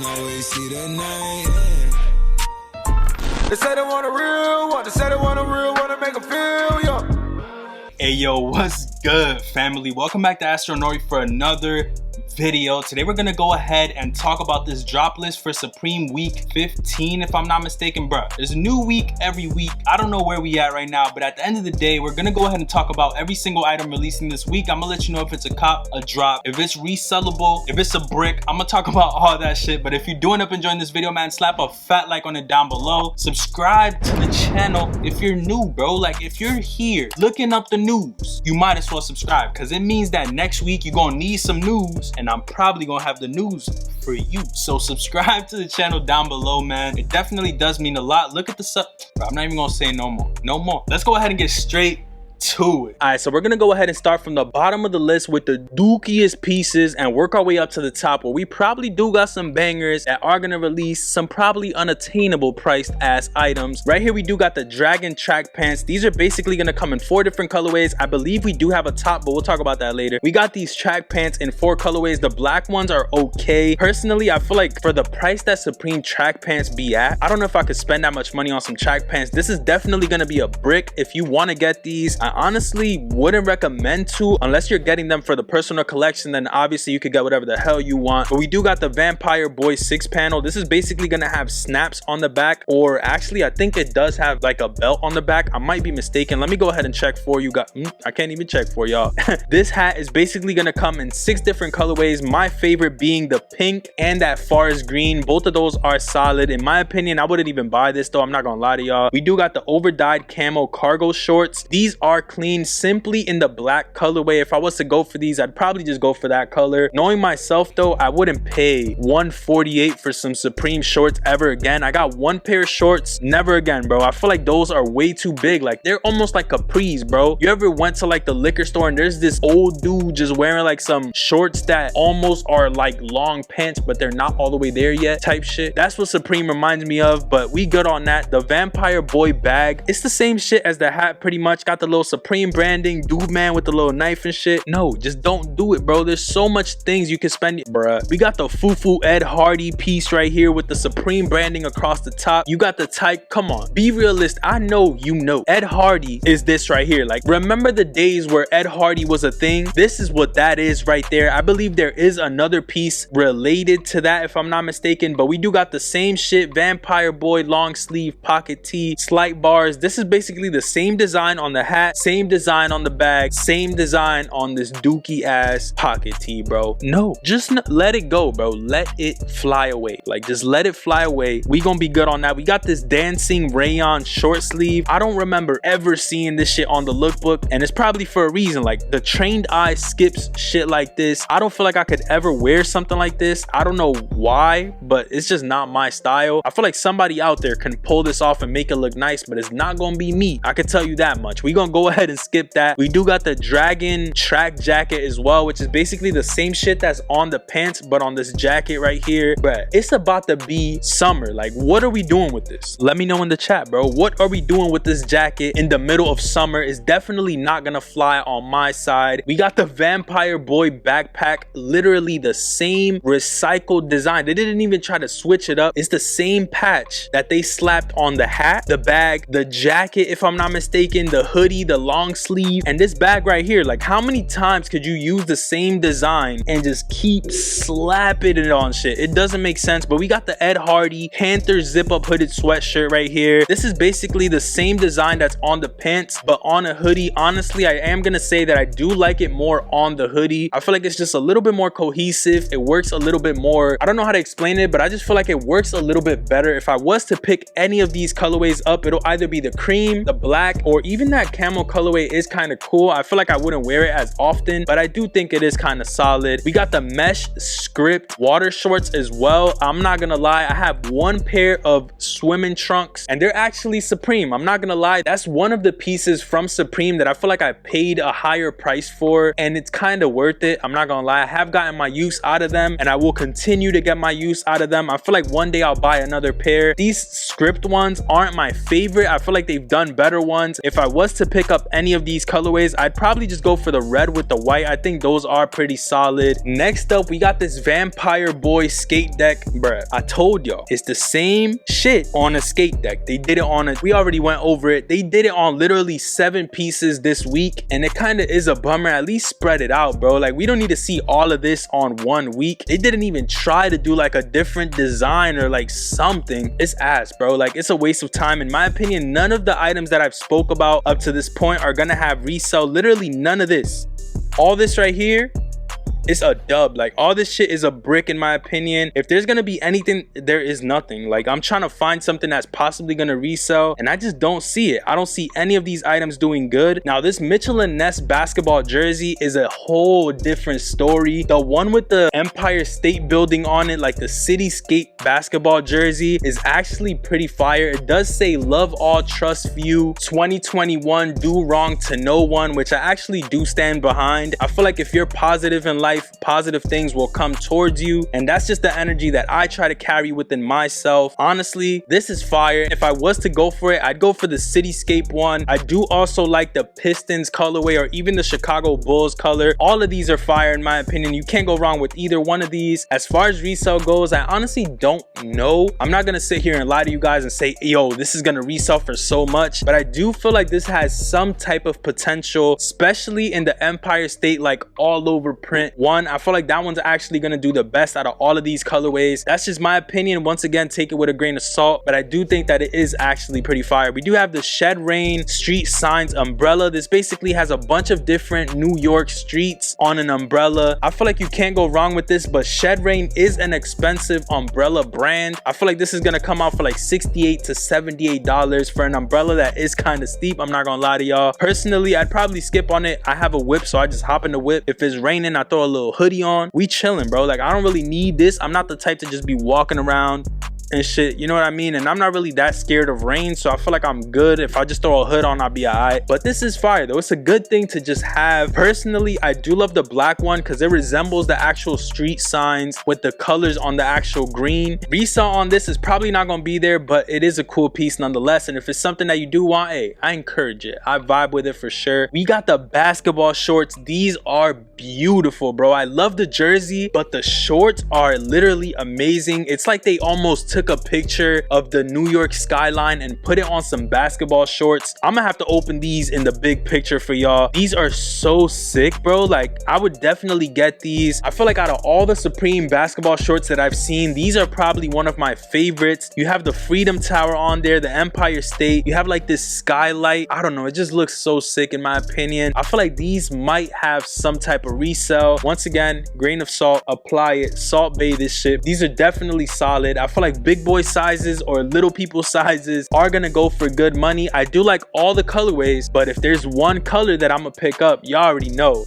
always see the night. They say they want a real one, they say they want a real one to make them feel young. Hey yo, what's good, family? Welcome back to Astronori for another video. Today we're gonna go ahead and talk about this drop list for Supreme week 15, if I'm not mistaken. Bruh, there's a new week every week. I don't know where we at right now, but at the end of the day, we're gonna go ahead and talk about every single item releasing this week. I'm gonna let you know if it's a cop, a drop, if it's resellable, if it's a brick. I'm gonna talk about all that shit. But if you do end up enjoying this video, man, slap a fat like on it down below. Subscribe to the channel if you're new, bro. Like, if you're here looking up the news, you might as well subscribe, because it means that next week you're gonna need some news, and I'm probably gonna have the news for you. So subscribe to the channel down below, man. It definitely does mean a lot. Look at the sub. I'm not even gonna say no more. Let's go ahead and get straight to it. All right, so we're gonna go ahead and start from the bottom of the list with the Dookiest pieces and work our way up to the top, where we probably do got some bangers that are gonna release some probably unattainable priced ass items. Right here we do got the Dragon track pants. These are basically gonna come in 4 different colorways. I believe we do have a top, but we'll talk about that later. We got these track pants in 4 colorways. The black ones are okay. Personally, I feel like for the price that Supreme track pants be at, I don't know if I could spend that much money on some track pants. This is definitely gonna be a brick. If you want to get these, I honestly wouldn't recommend to, unless you're getting them for the personal collection. Then obviously you could get whatever the hell you want. But we do got the Vampire Boy 6 panel. This is basically gonna have snaps on the back, or actually I think it does have like a belt on the back. I might be mistaken. Let me go ahead and check for you guys. I can't even check for y'all. This hat is basically gonna come in 6 different colorways, my favorite being the pink and that forest green. Both of those are solid in my opinion. I wouldn't even buy this though, I'm not gonna lie to y'all. We do got the over dyed camo cargo shorts. These are clean, simply in the black colorway. If I was to go for these, I'd probably just go for that color. Knowing myself though, I wouldn't pay $148 for some Supreme shorts ever again. I got 1 pair of shorts, never again, bro. I feel like those are way too big. Like, they're almost like capris, bro. You ever went to like the liquor store and there's this old dude just wearing like some shorts that almost are like long pants, but they're not all the way there yet type shit? That's what Supreme reminds me of, but we good on that. The Vampire Boy bag, it's the same shit as the hat pretty much. Got the little Supreme branding, dude man with the little knife and shit. No, just don't do it, bro. There's so much things you can spend, bruh. We got the Fufu Ed Hardy piece right here with the Supreme branding across the top. You got the type, come on, be realistic. I know you know Ed Hardy is this right here. Like, remember the days where Ed Hardy was a thing? This is what that is right there. I believe there is another piece related to that if I'm not mistaken, but we do got the same shit. Vampire Boy long sleeve pocket tee, slight bars. This is basically the same design on the hat, same design on the bag, same design on this Dookie ass pocket tee, bro. No, just let it go, bro. Let it fly away. Like, just let it fly away. We gonna be good on that. We got this dancing rayon short sleeve. I don't remember ever seeing this shit on the lookbook, and it's probably for a reason. Like, the trained eye skips shit like this. I don't feel like I could ever wear something like this. I don't know why, but it's just not my style. I feel like somebody out there can pull this off and make it look nice, but it's not gonna be me. I can tell you that much. We gonna go ahead and skip that. We do got the Dragon track jacket as well, which is basically the same shit that's on the pants but on this jacket right here. But it's about to be summer. Like, what are we doing with this? Let me know in the chat, bro. What are we doing with this jacket in the middle of summer? It's definitely not gonna fly on my side. We got the Vampire Boy backpack, literally the same recycled design. They didn't even try to switch it up. It's the same patch that they slapped on the hat, the bag, the jacket if I'm not mistaken, the hoodie, the long sleeve, and this bag right here. Like, how many times could you use the same design and just keep slapping it on shit? It doesn't make sense. But we got the Ed Hardy Panther zip up hooded sweatshirt right here. This is basically the same design that's on the pants but on a hoodie. Honestly, I am gonna say that I do like it more on the hoodie. I feel like it's just a little bit more cohesive. It works a little bit more, I don't know how to explain it, but I just feel like it works a little bit better. If I was to pick any of these colorways up, it'll either be the cream, the black, or even that camo colorway is kind of cool. I feel like I wouldn't wear it as often, but I do think it is kind of solid. We got the mesh script water shorts as well. I'm not gonna lie, I have 1 pair of swimming trunks and they're actually Supreme. I'm not gonna lie, that's one of the pieces from Supreme that I feel like I paid a higher price for, and it's kind of worth it. I'm not gonna lie, I have gotten my use out of them and I will continue to get my use out of them. I feel like one day I'll buy another pair. These script ones aren't my favorite. I feel like they've done better ones. If I was to pick pick up any of these colorways, I'd probably just go for the red with the white. I think those are pretty solid. Next up, we got this Vampire Boy skate deck. Bruh, I told y'all, it's the same shit on a skate deck. They did it on we already went over it. They did it on literally 7 pieces this week, and it kind of is a bummer. At least spread it out, bro. Like, we don't need to see all of this on 1 week. They didn't even try to do like a different design or like something. It's ass, bro. Like, it's a waste of time. In my opinion, none of the items that I've spoke about up to this point are gonna have resell. Literally none of this. All this right here, it's a dub. Like, all this shit is a brick in my opinion. If there's gonna be anything, there is nothing. Like, I'm trying to find something that's possibly gonna resell, and I just don't see it. I don't see any of these items doing good. Now, this Mitchell & Ness basketball jersey is a whole different story. The one with the Empire State Building on it, like the cityscape basketball jersey, is actually pretty fire. It does say love all, trust few, 2021, do wrong to no one, which I actually do stand behind. I feel like if you're positive in life, positive things will come towards you, and that's just the energy that I try to carry within myself. Honestly, this is fire. If I was to go for it, I'd go for the cityscape one. I do also like the Pistons colorway, or even the Chicago Bulls color. All of these are fire in my opinion. You can't go wrong with either one of these. As far as resale goes, I honestly don't know. I'm not gonna sit here and lie to you guys and say, yo, this is gonna resell for so much, but I do feel like this has some type of potential, especially in the Empire State like all over print one. I feel like that one's actually gonna do the best out of all of these colorways. That's just my opinion. Once again, take it with a grain of salt, but I do think that it is actually pretty fire. We do have the Shed Rain Street Signs umbrella. This basically has a bunch of different New York streets on an umbrella. I feel like you can't go wrong with this, but Shed Rain is an expensive umbrella brand. I feel like this is gonna come out for like $68 to $78 for an umbrella that is kind of steep. I'm not gonna lie to y'all. Personally, I'd probably skip on it. I have a whip, so I just hop in the whip. If it's raining, I throw a little hoodie on. We chilling, bro. Like, I don't really need this. I'm not the type to just be walking around and shit, you know what I mean? And I'm not really that scared of rain, so I feel like I'm good. If I just throw a hood on, I'll be alright. But this is fire though. It's a good thing to just have. Personally, I do love the black one because it resembles the actual street signs with the colors on the actual green. Resale on this is probably not gonna be there, but it is a cool piece nonetheless. And if it's something that you do want, hey, I encourage it. I vibe with it for sure. We got the basketball shorts. These are beautiful, bro. I love the jersey, but the shorts are literally amazing. It's like they almost took a picture of the New York skyline and put it on some basketball shorts. I'm gonna have to open these in the big picture for y'all. These are so sick, bro. Like, I would definitely get these. I feel like out of all the Supreme basketball shorts that I've seen, these are probably one of my favorites. You have the Freedom Tower on there, the Empire State. You have like this skylight. I don't know, it just looks so sick in my opinion. I feel like these might have some type of resell. Once again, grain of salt, apply it, salt bathe this shit. These are definitely solid. I feel like big boy sizes or little people sizes are gonna go for good money. I do like all the colorways, but if there's one color that I'm gonna pick up, y'all already know.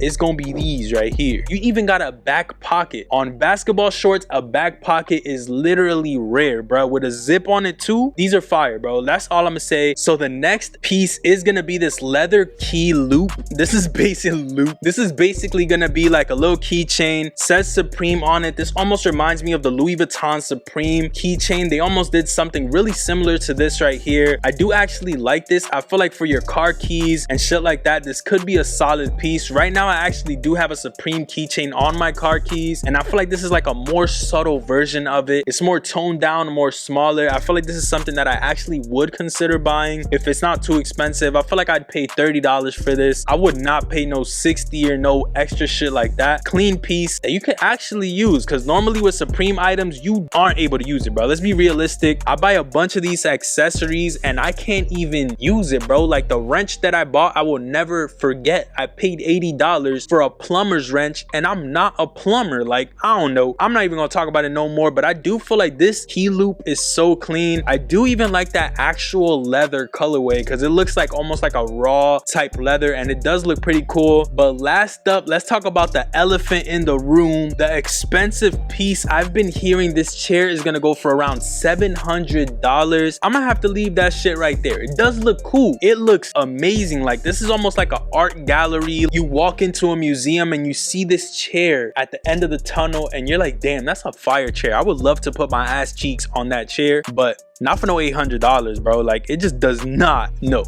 It's gonna be these right here. You even got a back pocket. On basketball shorts, a back pocket is literally rare, bro. With a zip on it too. These are fire, bro. That's all I'm gonna say. So the next piece is gonna be this leather key loop. This is basically gonna be like a little keychain. Says Supreme on it. This almost reminds me of the Louis Vuitton Supreme keychain. They almost did something really similar to this right here. I do actually like this. I feel like for your car keys and shit like that, this could be a solid piece. Right now, I actually do have a Supreme keychain on my car keys, and I feel like this is like a more subtle version of it. It's more toned down, more smaller. I feel like this is something that I actually would consider buying if it's not too expensive. I feel like I'd pay $30 for this. I would not pay no 60 or no extra shit like that. Clean piece that you can actually use, because normally with Supreme items, you aren't able to use it, bro. Let's be realistic. I buy a bunch of these accessories and I can't even use it, bro. Like the wrench that I bought, I will never forget. I paid $80 for a plumber's wrench, and I'm not a plumber. Like, I don't know, I'm not even gonna talk about it no more, but I do feel like this key loop is so clean. I do even like that actual leather colorway because it looks like almost like a raw type leather, and it does look pretty cool. But last up, let's talk about the elephant in the room, the expensive piece. I've been hearing this chair is gonna go for around $700. I'm gonna have to leave that shit right there. It does look cool, it looks amazing. Like, this is almost like an art gallery. You walk into a museum and you see this chair at the end of the tunnel and you're like, damn, that's a fire chair. I would love to put my ass cheeks on that chair, but Not for no $800, bro. Like, it just does not. No.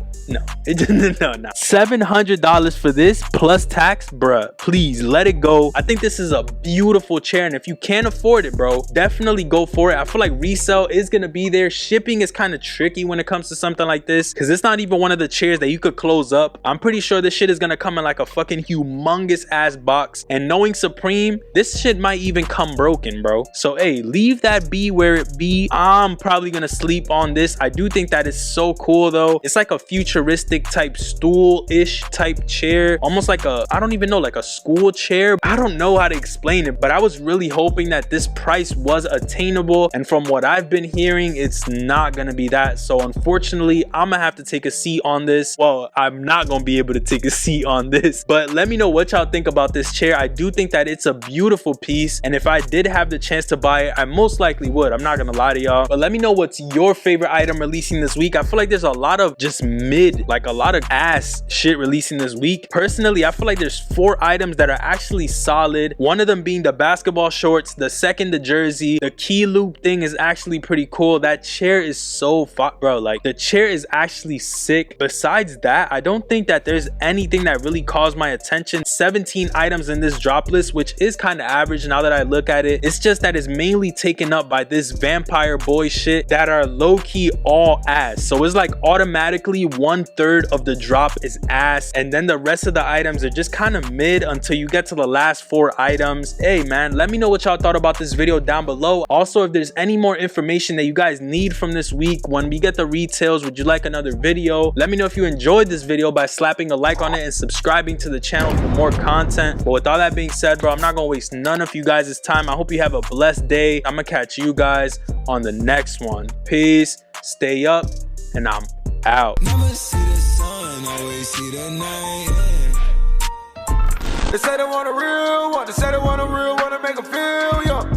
It just no. $700 for this plus tax, bruh. Please let it go. I think this is a beautiful chair, and if you can't afford it, bro, definitely go for it. I feel like resale is gonna be there. Shipping is kind of tricky when it comes to something like this, because it's not even one of the chairs that you could close up. I'm pretty sure this shit is gonna come in like a fucking humongous ass box, and knowing Supreme, this shit might even come broken, bro. So hey, leave that be where it be. I'm probably gonna sleep on this. I do think that is so cool though. It's like a futuristic type stool-ish type chair, almost like a, I don't even know, like a school chair. I don't know how to explain it, but I was really hoping that this price was attainable, and from what I've been hearing, it's not gonna be that. So unfortunately, I'm gonna have to take a seat on this. Well, I'm not gonna be able to take a seat on this, but let me know what y'all think about this chair. I do think that it's a beautiful piece, and if I did have the chance to buy it, I most likely would. I'm not gonna lie to y'all, but let me know what's your favorite item releasing this week. I feel like there's a lot of just mid, like a lot of ass shit releasing this week. Personally, I feel like there's 4 items that are actually solid. One of them being the basketball shorts, the second the jersey. The key loop thing is actually pretty cool. That chair is so bro, like the chair is actually sick. Besides that, I don't think that there's anything that really caused my attention. 17 items in this drop list, which is kind of average now that I look at it. It's just that it's mainly taken up by this vampire boy shit that are low-key all ass. So it's like automatically 1/3 of the drop is ass, and then the rest of the items are just kind of mid until you get to the last 4 items. Hey man, let me know what y'all thought about this video down below. Also, if there's any more information that you guys need from this week when we get the retails, would you like another video? Let me know if you enjoyed this video by slapping a like on it and subscribing to the channel for more content. But with all that being said, bro, I'm not gonna waste none of you guys' time. I hope you have a blessed day. I'm gonna catch you guys on the next one. Peace, stay up, and I'm out. Never see the sun, always see the night. They say they want a real one, they say they want a real one to make them feel young.